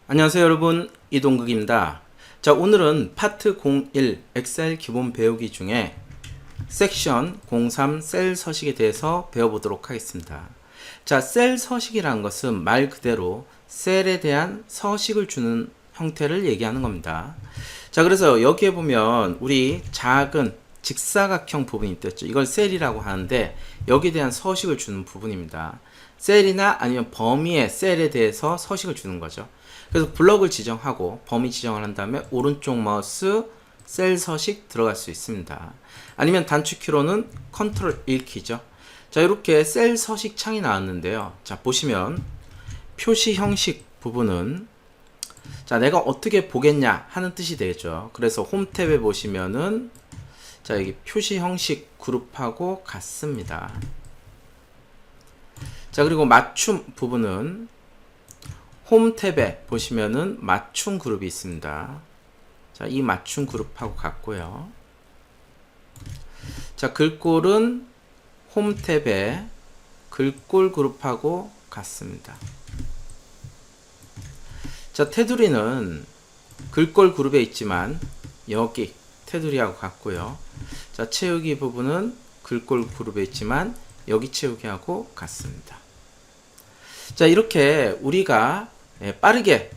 안녕하세요 여러분, 이동국입니다. 자, 오늘은 파트 01 엑셀 기본 배우기 중에 섹션 03 셀 서식에 대해서 배워보도록 하겠습니다. 자, 셀 서식이라는 것은 말 그대로 셀에 대한 서식을 주는 형태를 얘기하는 겁니다. 자, 그래서 여기에 보면 우리 작은 직사각형 부분이 있겠죠. 이걸 셀이라고 하는데 여기에 대한 서식을 주는 부분입니다. 셀이나 아니면 범위의 셀에 대해서 서식을 주는 거죠. 그래서 블럭을 지정하고 범위 지정을 한 다음에 오른쪽 마우스 셀 서식 들어갈 수 있습니다. 아니면 단축키로는 컨트롤 1키죠. 자, 이렇게 셀 서식 창이 나왔는데요. 자, 보시면 표시 형식 부분은 자, 내가 어떻게 보겠냐 하는 뜻이 되겠죠. 그래서 홈 탭에 보시면은 자, 여기 표시 형식 그룹하고 같습니다. 자, 그리고 맞춤 부분은 홈 탭에 보시면은 맞춤 그룹이 있습니다. 자, 이 맞춤 그룹하고 같고요. 자, 글꼴은 홈 탭에 글꼴 그룹하고 같습니다. 자, 테두리는 글꼴 그룹에 있지만 여기 테두리하고 같고요. 자, 채우기 부분은 글꼴 그룹에 있지만 여기 채우기하고 같습니다. 자, 이렇게 우리가 빠르게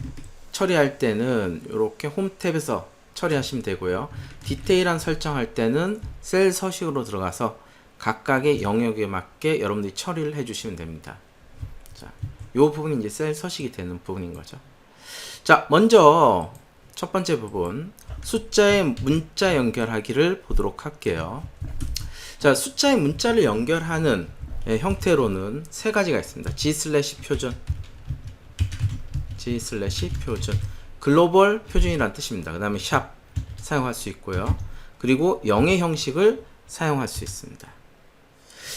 처리할 때는 이렇게 홈 탭에서 처리하시면 되고요. 디테일한 설정할 때는 셀 서식으로 들어가서 각각의 영역에 맞게 여러분들이 처리를 해주시면 됩니다. 자, 이 부분이 이제 셀 서식이 되는 부분인 거죠. 자, 먼저 첫 번째 부분 숫자의 문자 연결하기를 보도록 할게요. 자, 숫자의 문자를 연결하는 형태로는 세 가지가 있습니다. G/표준, G/표준, 글로벌 표준이란 뜻입니다. 그 다음에 샵 사용할 수 있고요. 그리고 영의 형식을 사용할 수 있습니다.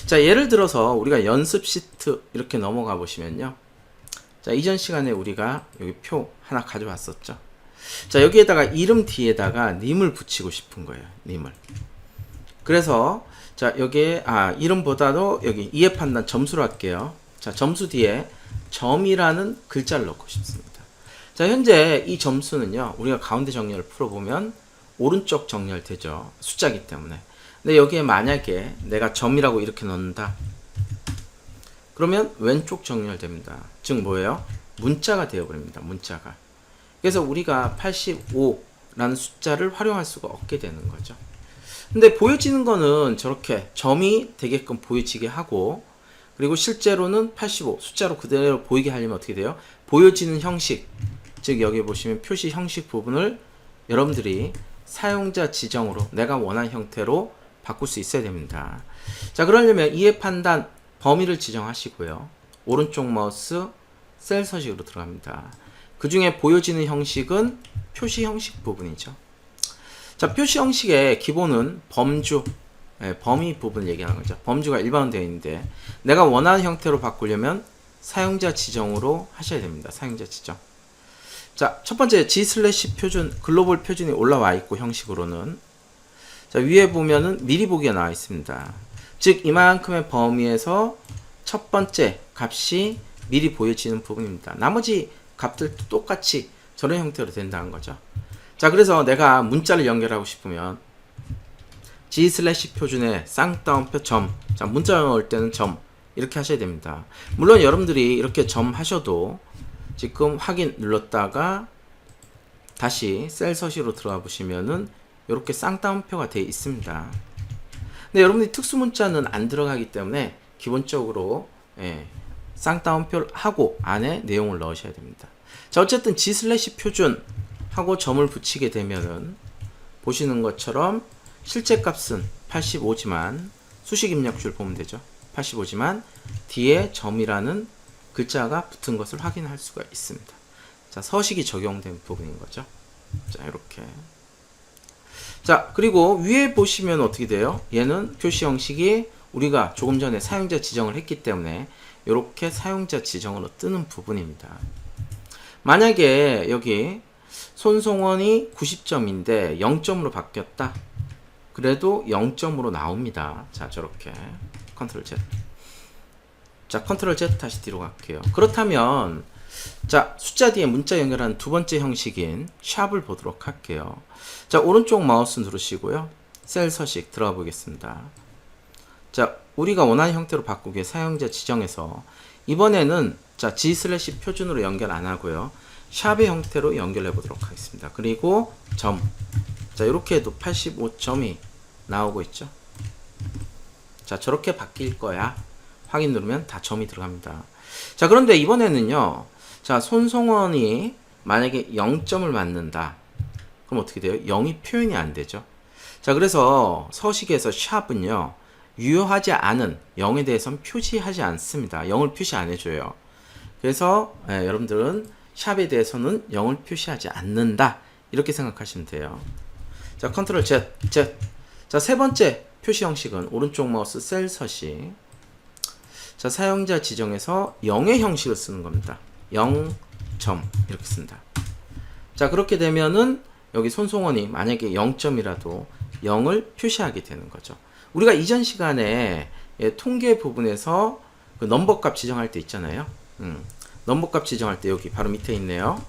자, 예를 들어서 우리가 연습 시트 이렇게 넘어가 보시면요. 자, 이전 시간에 우리가 여기 표 하나 가져왔었죠. 자, 여기에다가 이름 뒤에다가 님을 붙이고 싶은 거예요. 님을. 그래서 자, 여기에 이름보다도 여기 이해 판단 점수로 할게요. 자, 점수 뒤에 점이라는 글자를 넣고 싶습니다. 자, 현재 이 점수는요, 우리가 가운데 정렬을 풀어보면 오른쪽 정렬되죠. 숫자이기 때문에. 근데 여기에 만약에 내가 점이라고 이렇게 넣는다. 그러면 왼쪽 정렬됩니다. 즉 뭐예요? 문자가 되어버립니다. 문자가. 그래서 우리가 85라는 숫자를 활용할 수가 없게 되는 거죠. 근데 보여지는 거는 저렇게 점이 되게끔 보여지게 하고, 그리고 실제로는 85 숫자로 그대로 보이게 하려면 어떻게 돼요? 보여지는 형식, 즉 여기 보시면 표시 형식 부분을 여러분들이 사용자 지정으로 내가 원하는 형태로 바꿀 수 있어야 됩니다. 자, 그러려면 이해 판단 범위를 지정하시고요. 오른쪽 마우스 셀 서식으로 들어갑니다. 그 중에 보여지는 형식은 표시 형식 부분이죠. 자, 표시 형식의 기본은 범주, 범위 부분을 얘기하는 거죠. 범주가 일반화 되어 있는데 내가 원하는 형태로 바꾸려면 사용자 지정으로 하셔야 됩니다. 사용자 지정. 자, 첫 번째 G/표준, 글로벌 표준이 올라와 있고 형식으로는 자, 위에 보면은 미리 보기가 나와 있습니다. 즉 이만큼의 범위에서 첫 번째 값이 미리 보여지는 부분입니다. 나머지 값들도 똑같이 저런 형태로 된다는 거죠. 자, 그래서 내가 문자를 연결하고 싶으면 G/표준에 쌍따옴표 점. 자, 문자 넣을 때는 점 이렇게 하셔야 됩니다. 물론 여러분들이 이렇게 점 하셔도 지금 확인 눌렀다가 다시 셀 서식으로 들어가 보시면은 이렇게 쌍따옴표가 되어 있습니다. 근데 여러분들이 특수 문자는 안 들어가기 때문에 기본적으로 쌍따옴표를 하고 안에 내용을 넣으셔야 됩니다. 자, 어쨌든 G/표준 하고 점을 붙이게 되면은 보시는 것처럼 실제 값은 85지만 수식 입력줄 보면 되죠. 85지만 뒤에 점이라는 글자가 붙은 것을 확인할 수가 있습니다. 자, 서식이 적용된 부분인 거죠. 자, 이렇게. 자, 그리고 위에 보시면 어떻게 돼요? 얘는 표시 형식이 우리가 조금 전에 사용자 지정을 했기 때문에 이렇게 사용자 지정으로 뜨는 부분입니다. 만약에 여기 손송원이 90점인데 0점으로 바뀌었다. 그래도 0점으로 나옵니다. 자, 저렇게 컨트롤 Z. 자, 컨트롤 Z 다시 뒤로 갈게요. 그렇다면 자, 숫자 뒤에 문자 연결하는 두 번째 형식인 샵을 보도록 할게요. 자, 오른쪽 마우스 누르시고요. 셀 서식 들어가 보겠습니다. 자, 우리가 원하는 형태로 바꾸기 위해 사용자 지정에서 이번에는 자, G 슬래시 표준으로 연결 안 하고요. 샵의 형태로 연결해 보도록 하겠습니다. 그리고 점. 자, 이렇게 해도 85점이 나오고 있죠. 자, 저렇게 바뀔 거야. 확인 누르면 다 점이 들어갑니다. 자, 그런데 이번에는요. 자, 손송원이 만약에 0점을 맞는다. 그럼 어떻게 돼요? 0이 표현이 안 되죠. 자, 그래서 서식에서 샵은요. 유효하지 않은 0에 대해서는 표시하지 않습니다. 0을 표시 안 해줘요. 그래서 여러분들은 샵에 대해서는 0을 표시하지 않는다. 이렇게 생각하시면 돼요. 자, 컨트롤 Z. 자, 세 번째 표시 형식은 오른쪽 마우스 셀 서식. 자, 사용자 지정에서 0의 형식을 쓰는 겁니다. 0. 이렇게 쓴다. 자, 그렇게 되면은 여기 손송원이 만약에 0점이라도 0을 표시하게 되는 거죠. 우리가 이전 시간에 통계 부분에서 그 넘버 값 지정할 때 있잖아요. 넘버 값 지정할 때 여기 바로 밑에 있네요.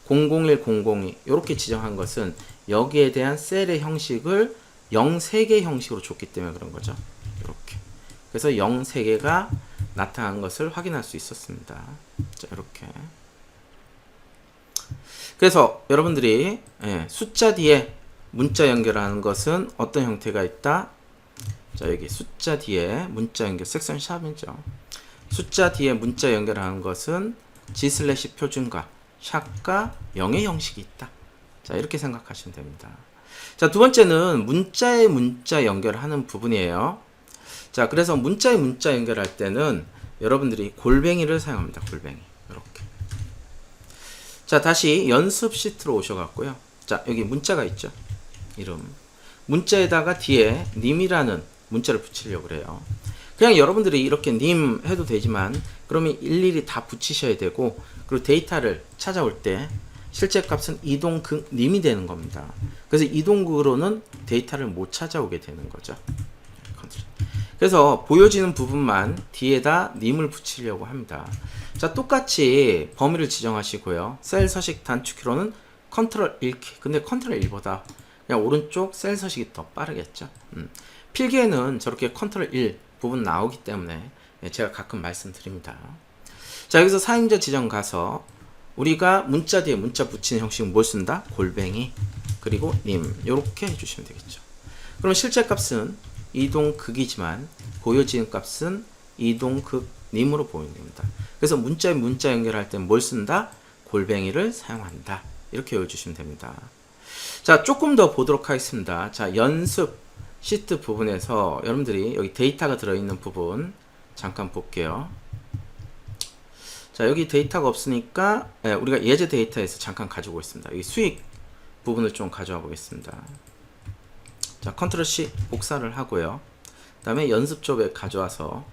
001, 002 이렇게 지정한 것은 여기에 대한 셀의 형식을 0 3개 형식으로 줬기 때문에 그런 거죠. 이렇게. 그래서 0 3개가 나타난 것을 확인할 수 있었습니다. 자, 이렇게. 그래서 여러분들이 숫자 뒤에 문자 연결하는 것은 어떤 형태가 있다? 자, 여기 숫자 뒤에 문자 연결 섹션 샵이죠. 숫자 뒤에 문자 연결하는 것은 G 슬래시 표준과 샵과 0의 형식이 있다. 자, 이렇게 생각하시면 됩니다. 자, 두 번째는 문자에 문자 연결하는 부분이에요. 자, 그래서 문자에 문자 연결할 때는 여러분들이 골뱅이를 사용합니다. 골뱅이. 이렇게. 자, 다시 연습 시트로 오셔갖고요. 자, 여기 문자가 있죠. 이름. 문자에다가 뒤에 님이라는 문자를 붙이려고 그래요. 그냥 여러분들이 이렇게 님 해도 되지만 그러면 일일이 다 붙이셔야 되고 그리고 데이터를 찾아올 때 실제 값은 이동극 님이 되는 겁니다. 그래서 이동극으로는 데이터를 못 찾아오게 되는 거죠. 그래서 보여지는 부분만 뒤에다 님을 붙이려고 합니다. 자, 똑같이 범위를 지정하시고요. 셀 서식 단축키로는 컨트롤 1키. 근데 컨트롤 1보다 그냥 오른쪽 셀 서식이 더 빠르겠죠. 필기에는 저렇게 컨트롤 1 부분 나오기 때문에 제가 가끔 말씀드립니다. 자, 여기서 사용자 지정 가서 우리가 문자 뒤에 문자 붙이는 형식은 뭘 쓴다? 골뱅이 그리고 님 이렇게 해주시면 되겠죠. 그럼 실제 값은 이동극이지만 보여지는 값은 이동극 님으로 보이는 겁니다. 그래서 문자에 문자 연결할 때 뭘 쓴다? 골뱅이를 사용한다. 이렇게 외워주시면 됩니다. 자, 조금 더 보도록 하겠습니다. 자, 연습 시트 부분에서 여러분들이 여기 데이터가 들어있는 부분 잠깐 볼게요. 자, 여기 데이터가 없으니까 우리가 예제 데이터에서 잠깐 가지고 있습니다. 여기 수익 부분을 좀 가져와 보겠습니다. 자, 컨트롤 C 복사를 하고요. 그 다음에 연습 쪽에 가져와서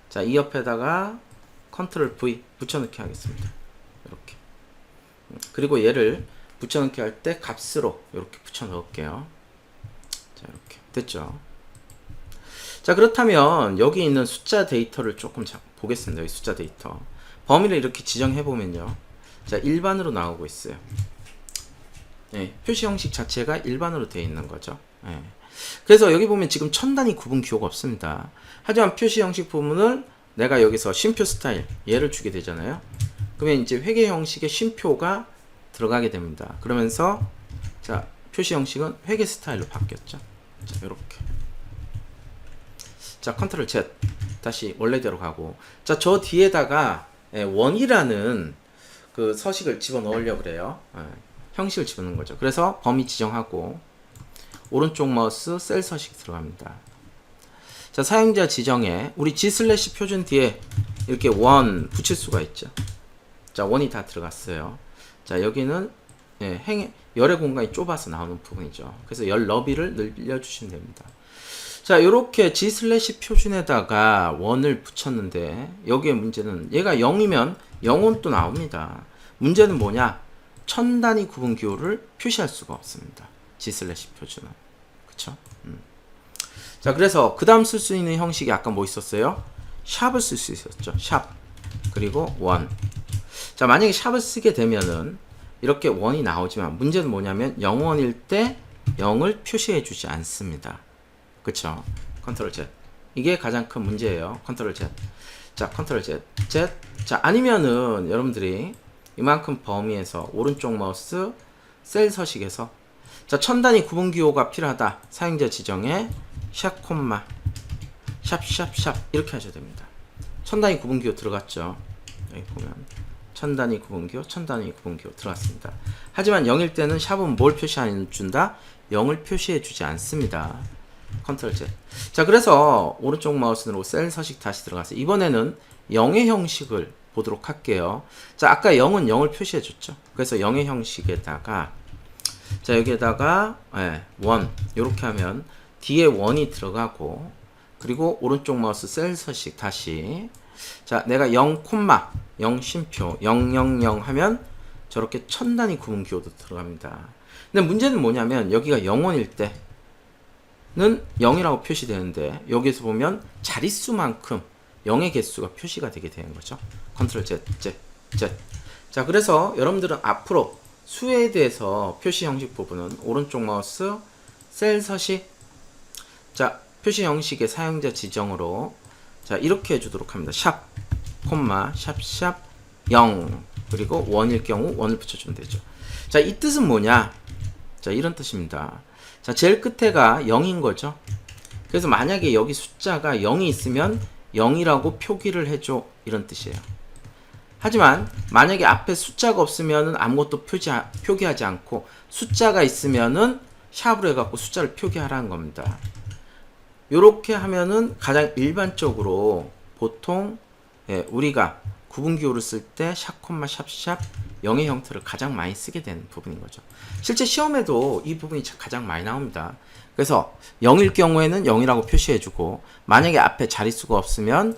자, 이 옆에다가 컨트롤 V 붙여넣기 하겠습니다. 이렇게. 그리고 얘를 붙여넣기 할 때 값으로 이렇게 붙여넣을게요. 자, 이렇게 됐죠. 자, 그렇다면 여기 있는 숫자 데이터를 조금 보겠습니다. 여기 숫자 데이터 범위를 이렇게 지정해 보면요. 자, 일반으로 나오고 있어요. 표시 형식 자체가 일반으로 되어 있는 거죠. 그래서 여기 보면 지금 천 단위 구분 기호가 없습니다. 하지만 표시 형식 부분을 내가 여기서 쉼표 스타일 얘를 주게 되잖아요. 그러면 이제 회계 형식의 쉼표가 들어가게 됩니다. 그러면서 자, 표시 형식은 회계 스타일로 바뀌었죠. 자, 이렇게. 자, 컨트롤 Z 다시 원래대로 가고 자, 저 뒤에다가 원이라는 그 서식을 집어넣으려고 그래요. 형식을 집어넣는 거죠. 그래서 범위 지정하고 오른쪽 마우스 셀 서식 들어갑니다. 자, 사용자 지정에 우리 G 슬래시 표준 뒤에 이렇게 원 붙일 수가 있죠. 자, 원이 다 들어갔어요. 자, 여기는 열의 공간이 좁아서 나오는 부분이죠. 그래서 열 너비를 늘려주시면 됩니다. 자, 요렇게 G 슬래시 표준에다가 원을 붙였는데 여기에 문제는 얘가 0이면 0은 또 나옵니다. 문제는 뭐냐? 천 단위 구분 기호를 표시할 수가 없습니다. G 슬래시 표준은. 그쵸? 자, 그래서 그 다음 쓸 수 있는 형식이 아까 뭐 있었어요? 샵을 쓸 수 있었죠. 샵. 그리고 원. 자, 만약에 샵을 쓰게 되면은 이렇게 원이 나오지만 문제는 뭐냐면 0원일 때 0을 표시해 주지 않습니다. 그쵸? 컨트롤 Z. 이게 가장 큰 문제예요. 컨트롤 Z. 자, 컨트롤 Z. Z. 자, 아니면은 여러분들이 이만큼 범위에서 오른쪽 마우스 셀 서식에서 자, 천 단위 구분 기호가 필요하다. 사용자 지정에 샵 콤마 샵 이렇게 하셔야 됩니다. 천 단위 구분 기호 들어갔죠. 여기 보면 천 단위 구분 기호, 천 단위 구분 기호 들어갔습니다. 하지만 0일 때는 샵은 뭘 표시 안 준다? 0을 표시해 주지 않습니다. 컨트롤 Z. 자, 그래서 오른쪽 마우스로 셀 서식 다시 들어가서 이번에는 0의 형식을 보도록 할게요. 자, 아까 0은 0을 표시해 줬죠. 그래서 0의 형식에다가 자, 여기에다가 원 이렇게 하면 뒤에 원이 들어가고 그리고 오른쪽 마우스 셀 서식 다시 자, 내가 0, 0 쉼표 000 하면 저렇게 천 단위 구분 기호도 들어갑니다. 근데 문제는 뭐냐면 여기가 0원일 때는 0이라고 표시되는데 여기에서 보면 자릿수만큼 0의 개수가 표시가 되게 되는 거죠. 컨트롤 Z. 자, 그래서 여러분들은 앞으로 수에 대해서 표시 형식 부분은 오른쪽 마우스 셀 서식 자, 표시 형식의 사용자 지정으로 자, 이렇게 해주도록 합니다. 샵, 콤마, 샵, 0 그리고 원일 경우 원을 붙여주면 되죠. 자, 이 뜻은 뭐냐? 자, 이런 뜻입니다. 자, 제일 끝에가 0인 거죠. 그래서 만약에 여기 숫자가 0이 있으면 0이라고 표기를 해줘 이런 뜻이에요. 하지만 만약에 앞에 숫자가 없으면은 아무것도 표기하지 않고 숫자가 있으면은 샵으로 해갖고 숫자를 표기하라는 겁니다. 요렇게 하면은 가장 일반적으로 보통 우리가 구분기호를 쓸 때 샵, 콤마, 샵, 0의 형태를 가장 많이 쓰게 되는 부분인 거죠. 실제 시험에도 이 부분이 가장 많이 나옵니다. 그래서 0일 경우에는 0이라고 표시해주고 만약에 앞에 자릿수가 없으면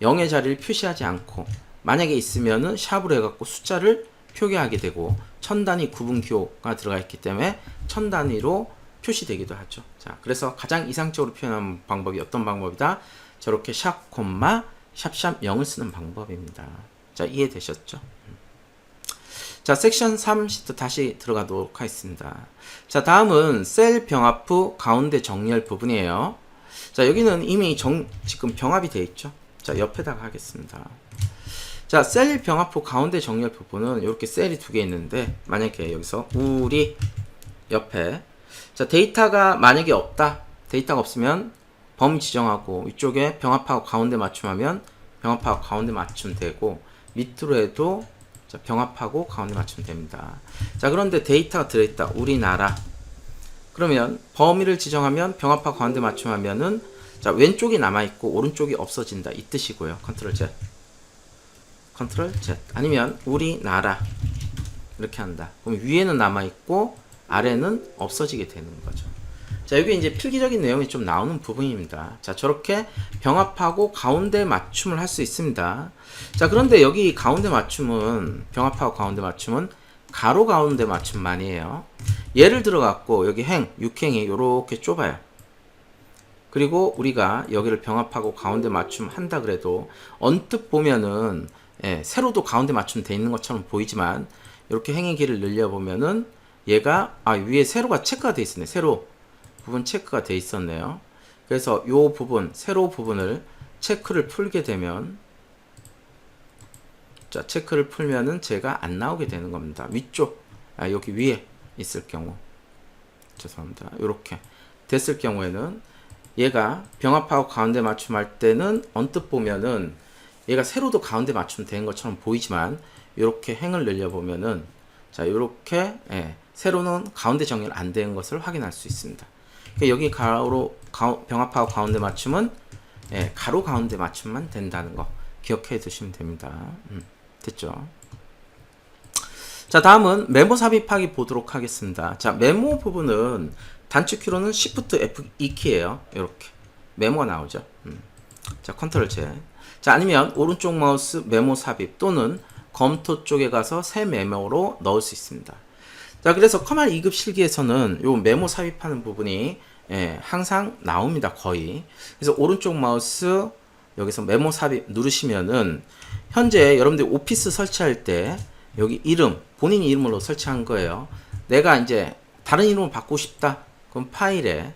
0의 자리를 표시하지 않고 만약에 있으면은 샵으로 해갖고 숫자를 표기하게 되고 천 단위 구분 기호가 들어가 있기 때문에 천 단위로 표시되기도 하죠. 자, 그래서 가장 이상적으로 표현하는 방법이 어떤 방법이다? 저렇게 샵, 콤마, 샵 0을 쓰는 방법입니다. 자, 이해되셨죠? 자, 섹션 3 시트 다시 들어가도록 하겠습니다. 자, 다음은 셀 병합 후 가운데 정렬 부분이에요. 자, 여기는 이미 지금 병합이 되어 있죠. 자, 옆에다가 하겠습니다. 자, 셀 병합 후 가운데 정렬 부분은 이렇게 셀이 두 개 있는데 만약에 여기서 우리 옆에 자, 데이터가 만약에 없다. 데이터가 없으면 범위 지정하고 위쪽에 병합하고 가운데 맞춤하면 병합하고 가운데 맞춤 되고 밑으로 해도 자, 병합하고 가운데 맞춤 됩니다. 자, 그런데 데이터가 들어있다. 우리나라. 그러면 범위를 지정하면 병합하고 가운데 맞춤하면은 자, 왼쪽이 남아있고 오른쪽이 없어진다. 이 뜻이고요. 컨트롤 Z. 컨트롤 Z. 아니면 우리나라. 이렇게 한다. 그럼 위에는 남아있고 아래는 없어지게 되는 거죠. 자, 여기 이제 필기적인 내용이 좀 나오는 부분입니다. 자, 저렇게 병합하고 가운데 맞춤을 할 수 있습니다. 자, 그런데 여기 가운데 맞춤은 병합하고 가운데 맞춤은 가로 가운데 맞춤만이에요. 예를 들어 갖고 여기 육행이 이렇게 좁아요. 그리고 우리가 여기를 병합하고 가운데 맞춤 한다 그래도 언뜻 보면은 세로도 가운데 맞춤 돼 있는 것처럼 보이지만 이렇게 행의 길을 늘려 보면은 얘가 위에 세로가 체크가 돼 있었네. 세로 부분 체크가 돼 있었네요. 그래서 요 부분 세로 부분을 체크를 풀게 되면 자, 체크를 풀면은 제가 안 나오게 되는 겁니다. 위쪽 여기 위에 있을 경우 죄송합니다. 요렇게 됐을 경우에는 얘가 병합하고 가운데 맞춤할 때는 언뜻 보면은 얘가 세로도 가운데 맞춤 된 것처럼 보이지만 요렇게 행을 늘려 보면은 자, 요렇게 세로는 가운데 정렬 안 된 것을 확인할 수 있습니다. 그러니까 여기 병합하고 가운데 맞춤은 가로 가운데 맞춤만 된다는 거 기억해 두시면 됩니다. 됐죠? 자, 다음은 메모 삽입하기 보도록 하겠습니다. 자, 메모 부분은 단축키로는 Shift F2키예요. 이렇게 메모가 나오죠. 자, 컨트롤 Z. 자, 아니면 오른쪽 마우스 메모 삽입 또는 검토 쪽에 가서 새 메모로 넣을 수 있습니다. 자, 그래서 커말 2급 실기에서는 요 메모 삽입하는 부분이 항상 나옵니다. 거의. 그래서 오른쪽 마우스 여기서 메모 삽입 누르시면은 현재 여러분들이 오피스 설치할 때 여기 이름, 본인 이름으로 설치한 거예요. 내가 이제 다른 이름을 바꾸고 싶다. 그럼 파일에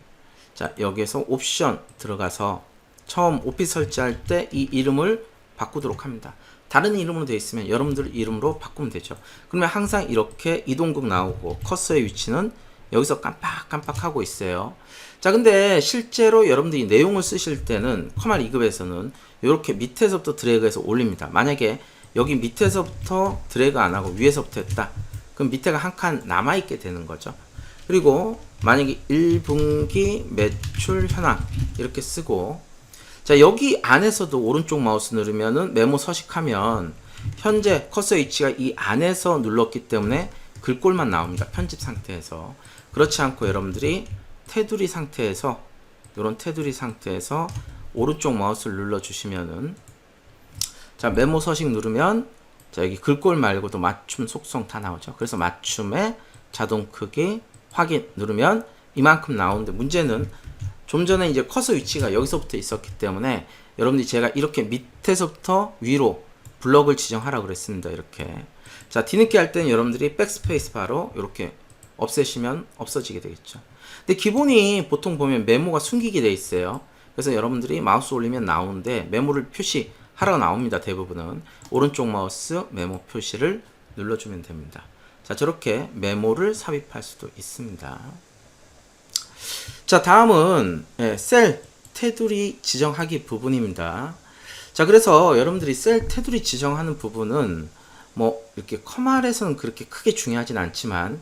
자 여기에서 옵션 들어가서 처음 오피스 설치할 때 이 이름을 바꾸도록 합니다. 다른 이름으로 되어 있으면 여러분들 이름으로 바꾸면 되죠. 그러면 항상 이렇게 이동극 나오고 커서의 위치는 여기서 깜빡깜빡 하고 있어요. 자 근데 실제로 여러분들이 내용을 쓰실 때는 커말 2급에서는 이렇게 밑에서부터 드래그해서 올립니다. 만약에 여기 밑에서부터 드래그 안 하고 위에서부터 했다. 그럼 밑에가 한 칸 남아있게 되는 거죠. 그리고 만약에 1분기 매출 현황 이렇게 쓰고 자 여기 안에서도 오른쪽 마우스 누르면은 메모 서식하면 현재 커서 위치가 이 안에서 눌렀기 때문에 글꼴만 나옵니다. 편집 상태에서. 그렇지 않고 여러분들이 테두리 상태에서 이런 테두리 상태에서 오른쪽 마우스를 눌러 주시면은 자 메모 서식 누르면 자 여기 글꼴 말고도 맞춤 속성 다 나오죠. 그래서 맞춤의 자동 크기 확인 누르면 이만큼 나오는데 문제는 좀 전에 이제 커서 위치가 여기서부터 있었기 때문에 여러분들이 제가 이렇게 밑에서부터 위로 블럭을 지정하라고 그랬습니다. 이렇게 자 뒤늦게 할 때는 여러분들이 백스페이스 바로 이렇게 없애시면 없어지게 되겠죠. 근데 기본이 보통 보면 메모가 숨기게 돼 있어요. 그래서 여러분들이 마우스 올리면 나오는데 메모를 표시하라고 나옵니다. 대부분은 오른쪽 마우스 메모 표시를 눌러주면 됩니다. 자 저렇게 메모를 삽입할 수도 있습니다. 자 다음은 셀 테두리 지정하기 부분입니다. 자 그래서 여러분들이 셀 테두리 지정하는 부분은 뭐 이렇게 커말에서는 그렇게 크게 중요하진 않지만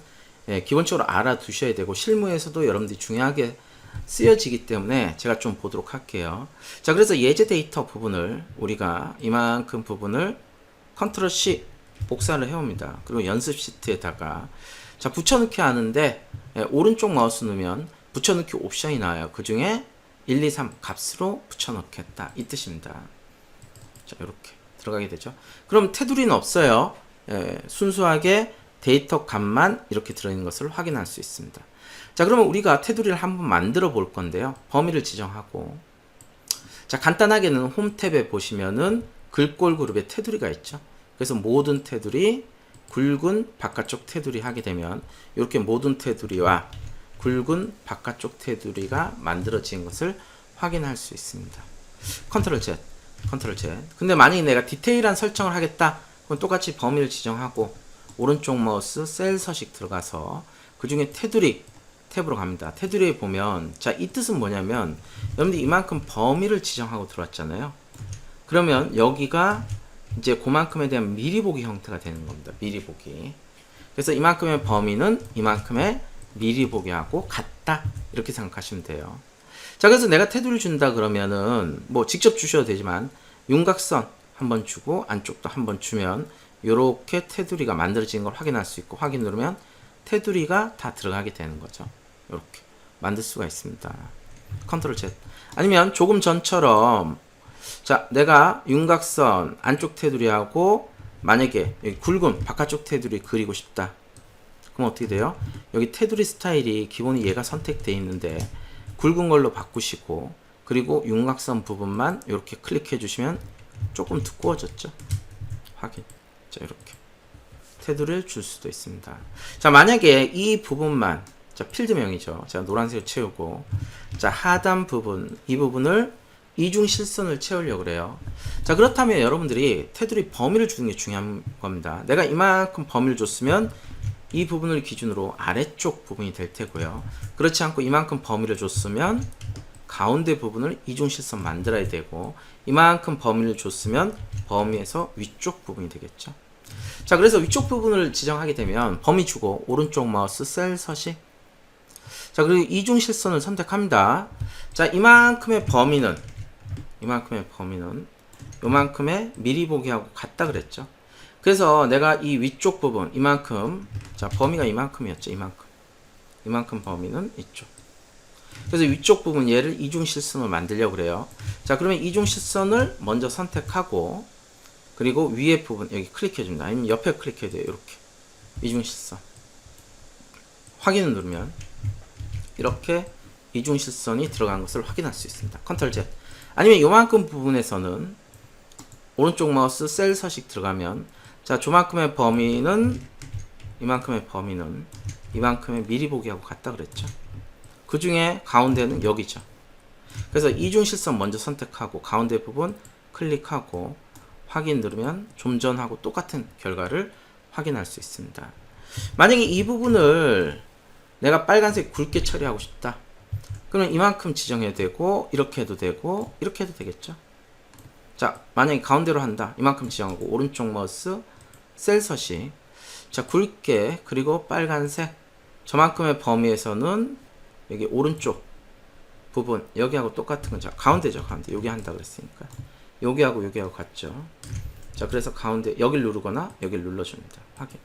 기본적으로 알아두셔야 되고 실무에서도 여러분들이 중요하게 쓰여지기 때문에 제가 좀 보도록 할게요. 자 그래서 예제 데이터 부분을 우리가 이만큼 부분을 컨트롤 C 복사를 해옵니다. 그리고 연습 시트에다가 자 붙여넣기 하는데 오른쪽 마우스 누르면 붙여넣기 옵션이 나와요. 그 중에 1, 2, 3 값으로 붙여넣겠다 이 뜻입니다. 자 이렇게 들어가게 되죠. 그럼 테두리는 없어요. 순수하게 데이터 값만 이렇게 들어있는 것을 확인할 수 있습니다. 자 그러면 우리가 테두리를 한번 만들어 볼 건데요. 범위를 지정하고 자 간단하게는 홈 탭에 보시면은 글꼴 그룹에 테두리가 있죠. 그래서 모든 테두리 굵은 바깥쪽 테두리 하게 되면 이렇게 모든 테두리와 굵은 바깥쪽 테두리가 만들어진 것을 확인할 수 있습니다. 컨트롤 Z 컨트롤 Z 근데 만약에 내가 디테일한 설정을 하겠다 그럼 똑같이 범위를 지정하고 오른쪽 마우스 셀 서식 들어가서 그 중에 테두리 탭으로 갑니다. 테두리에 보면 자 이 뜻은 뭐냐면 여러분들이 이만큼 범위를 지정하고 들어왔잖아요. 그러면 여기가 이제 그만큼에 대한 미리 보기 형태가 되는 겁니다. 미리 보기. 그래서 이만큼의 범위는 이만큼의 미리 보기하고 같다 이렇게 생각하시면 돼요. 자 그래서 내가 테두리를 준다 그러면은 뭐 직접 주셔도 되지만 윤곽선 한번 주고 안쪽도 한번 주면 이렇게 테두리가 만들어진 걸 확인할 수 있고 확인 누르면 테두리가 다 들어가게 되는 거죠. 이렇게 만들 수가 있습니다. 컨트롤 Z 아니면 조금 전처럼 자 내가 윤곽선 안쪽 테두리하고 만약에 여기 굵은 바깥쪽 테두리 그리고 싶다. 그럼 어떻게 돼요? 여기 테두리 스타일이 기본이 얘가 선택되어 있는데 굵은 걸로 바꾸시고 그리고 윤곽선 부분만 이렇게 클릭해 주시면 조금 두꺼워졌죠. 확인. 자 이렇게 테두리를 줄 수도 있습니다. 자 만약에 이 부분만 자 필드명이죠. 제가 노란색을 채우고 자 하단 부분 이 부분을 이중 실선을 채우려고 그래요. 자 그렇다면 여러분들이 테두리 범위를 주는 게 중요한 겁니다. 내가 이만큼 범위를 줬으면 이 부분을 기준으로 아래쪽 부분이 될 테고요. 그렇지 않고 이만큼 범위를 줬으면 가운데 부분을 이중 실선 만들어야 되고 이만큼 범위를 줬으면 범위에서 위쪽 부분이 되겠죠. 자 그래서 위쪽 부분을 지정하게 되면 범위 주고 오른쪽 마우스 셀 서식 자 그리고 이중 실선을 선택합니다. 자 이만큼의 범위는 요만큼의 미리 보기하고 같다 그랬죠. 그래서 내가 이 위쪽 부분 이만큼 자 범위가 이만큼이었죠. 이만큼 범위는 이쪽. 그래서 위쪽 부분 얘를 이중 실선을 만들려고 그래요. 자 그러면 이중 실선을 먼저 선택하고 그리고 위에 부분 여기 클릭해 줍니다. 아니면 옆에 클릭해야 돼요. 이렇게 이중 실선 확인을 누르면 이렇게 이중 실선이 들어간 것을 확인할 수 있습니다. 컨트롤 Z 아니면 요만큼 부분에서는 오른쪽 마우스 셀 서식 들어가면 자, 조만큼의 범위는 이만큼의 미리 보기하고 같다 그랬죠. 그 중에 가운데는 여기죠. 그래서 이중실선 먼저 선택하고 가운데 부분 클릭하고 확인 누르면 좀 전하고 똑같은 결과를 확인할 수 있습니다. 만약에 이 부분을 내가 빨간색 굵게 처리하고 싶다. 그러면 이만큼 지정해도 되고 이렇게 해도 되고 이렇게 해도 되겠죠. 자, 만약에 가운데로 한다. 이만큼 지정하고 오른쪽 마우스 셀 서식. 자, 굵게 그리고 빨간색 저만큼의 범위에서는 여기 오른쪽 부분 여기하고 똑같은 건 자, 가운데죠. 가운데 여기 한다 그랬으니까 여기하고 같죠. 자, 그래서 가운데 여길 누르거나 여길 눌러줍니다. 확인.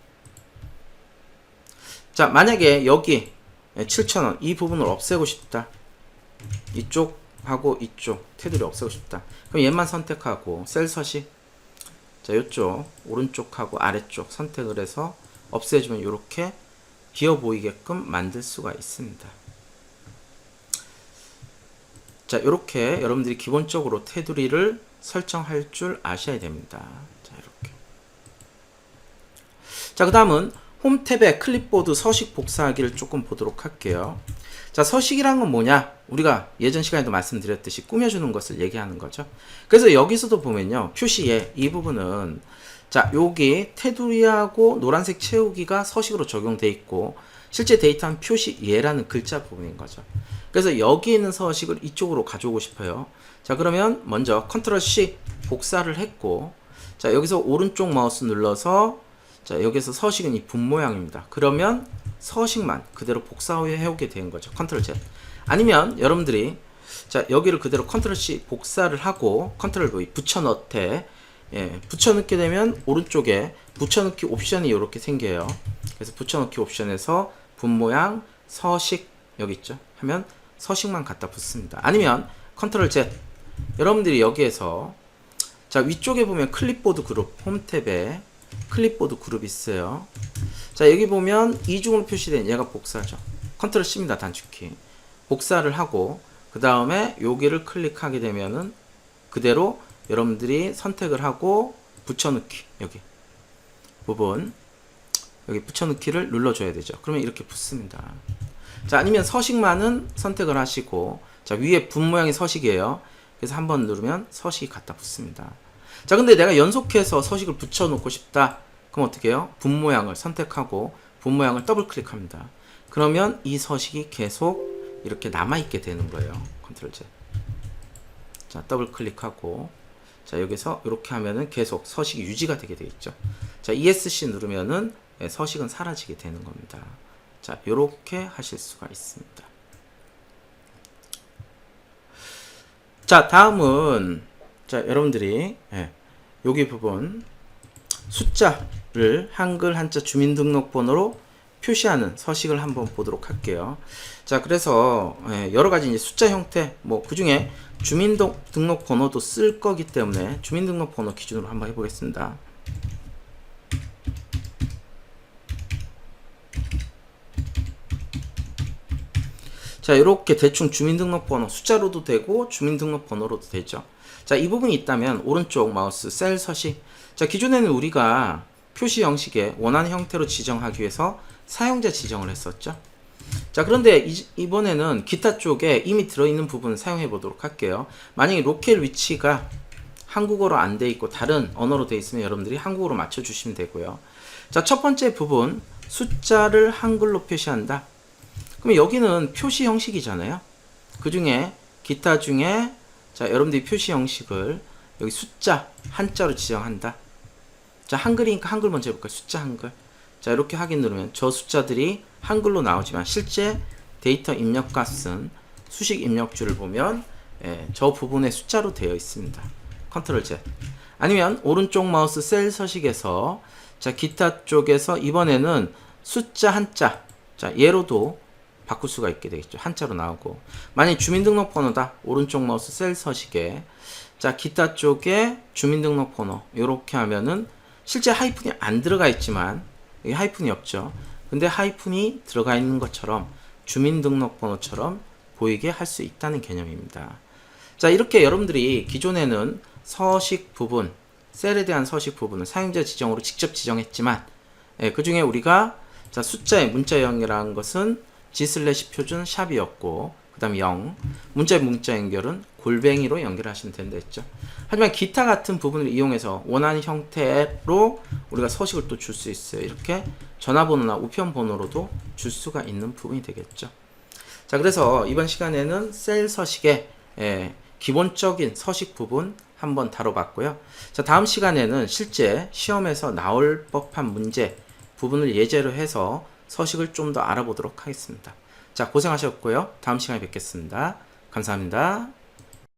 자, 만약에 여기 7,000원 이 부분을 없애고 싶다. 이쪽하고 이쪽 테두리 없애고 싶다. 그럼 얘만 선택하고 셀 서식. 자, 이쪽 오른쪽하고 아래쪽 선택을 해서 없애주면 이렇게 비어 보이게끔 만들 수가 있습니다. 자, 이렇게 여러분들이 기본적으로 테두리를 설정할 줄 아셔야 됩니다. 자, 이렇게. 자, 그 다음은 홈 탭의 클립보드 서식 복사하기를 조금 보도록 할게요. 자, 서식이란 건 뭐냐? 우리가 예전 시간에도 말씀드렸듯이 꾸며주는 것을 얘기하는 거죠. 그래서 여기서도 보면요. 표시에 이 부분은 자, 여기 테두리하고 노란색 채우기가 서식으로 적용돼 있고 실제 데이터는 표시예라는 글자 부분인 거죠. 그래서 여기 있는 서식을 이쪽으로 가져오고 싶어요. 자, 그러면 먼저 컨트롤 C 복사를 했고 자, 여기서 오른쪽 마우스 눌러서 자, 여기서 서식은 이 분 모양입니다. 그러면 서식만 그대로 복사해 오게 된 거죠. 컨트롤 Z. 아니면 여러분들이 자, 여기를 그대로 컨트롤 C 복사를 하고 컨트롤 V 붙여넣되 붙여넣게 되면 오른쪽에 붙여넣기 옵션이 이렇게 생겨요. 그래서 붙여넣기 옵션에서 분 모양 서식 여기 있죠. 하면 서식만 갖다 붙습니다. 아니면 컨트롤 Z. 여러분들이 여기에서 자, 위쪽에 보면 클립보드 그룹 홈 탭에 클립보드 그룹 있어요. 자, 여기 보면 이중으로 표시된 얘가 복사죠. 컨트롤 C입니다. 단축키. 복사를 하고 그 다음에 여기를 클릭하게 되면은 그대로 여러분들이 선택을 하고 붙여넣기 여기 부분 여기 붙여넣기를 눌러줘야 되죠. 그러면 이렇게 붙습니다. 자, 아니면 서식만은 선택을 하시고 자, 위에 분 모양이 서식이에요. 그래서 한번 누르면 서식이 갖다 붙습니다. 자, 근데 내가 연속해서 서식을 붙여놓고 싶다. 그럼 어떻게 해요? 분 모양을 선택하고 분 모양을 더블 클릭합니다. 그러면 이 서식이 계속 이렇게 남아있게 되는 거예요. 컨트롤 Z. 자, 더블 클릭하고 자, 여기서 이렇게 하면은 계속 서식이 유지가 되게 되겠죠. 자, ESC 누르면은 서식은 사라지게 되는 겁니다. 자, 요렇게 하실 수가 있습니다. 자, 다음은 자, 여러분들이 여기 부분 숫자를 한글 한자 주민등록번호로 표시하는 서식을 한번 보도록 할게요. 자, 그래서 여러 가지 이제 숫자 형태 뭐 그 중에 주민등록번호도 쓸 거기 때문에 주민등록번호 기준으로 한번 해보겠습니다. 자, 이렇게 대충 주민등록번호 숫자로도 되고 주민등록번호로도 되죠. 자, 이 부분이 있다면 오른쪽 마우스 셀 서식. 자, 기존에는 우리가 표시 형식에 원하는 형태로 지정하기 위해서 사용자 지정을 했었죠. 자, 그런데 이번에는 기타 쪽에 이미 들어있는 부분을 사용해 보도록 할게요. 만약에 로켓 위치가 한국어로 안 돼 있고 다른 언어로 돼 있으면 여러분들이 한국어로 맞춰 주시면 되고요. 자, 첫 번째 부분 숫자를 한글로 표시한다. 그럼 여기는 표시 형식이잖아요. 그 중에 기타 중에 자, 여러분들이 표시 형식을 여기 숫자 한자로 지정한다. 자, 한글이니까 한글 먼저 해볼까요? 숫자 한글. 자, 이렇게 확인 누르면 저 숫자들이 한글로 나오지만 실제 데이터 입력값은 수식 입력줄을 보면 저 부분의 숫자로 되어 있습니다. 컨트롤 Z. 아니면 오른쪽 마우스 셀 서식에서 자, 기타 쪽에서 이번에는 숫자 한자. 자, 얘로도 바꿀 수가 있게 되겠죠. 한자로 나오고. 만약 주민등록번호다. 오른쪽 마우스 셀 서식에 자, 기타 쪽에 주민등록번호 이렇게 하면은 실제 하이픈이 안 들어가 있지만 여기 하이픈이 없죠. 근데 하이픈이 들어가 있는 것처럼 주민등록번호처럼 보이게 할 수 있다는 개념입니다. 자, 이렇게 여러분들이 기존에는 서식 부분, 셀에 대한 서식 부분은 사용자 지정으로 직접 지정했지만, 그 중에 우리가 자, 숫자의 문자형이라는 것은 G/표준 샵이었고, 그 다음에 0, 문자의 문자 연결은 골뱅이로 연결하시면 된다 했죠. 하지만 기타 같은 부분을 이용해서 원하는 형태로 우리가 서식을 또 줄 수 있어요. 이렇게 전화번호나 우편번호로도 줄 수가 있는 부분이 되겠죠. 자, 그래서 이번 시간에는 셀 서식의 기본적인 서식 부분 한번 다뤄봤고요. 자, 다음 시간에는 실제 시험에서 나올 법한 문제 부분을 예제로 해서 서식을 좀 더 알아보도록 하겠습니다. 자, 고생하셨고요. 다음 시간에 뵙겠습니다. 감사합니다.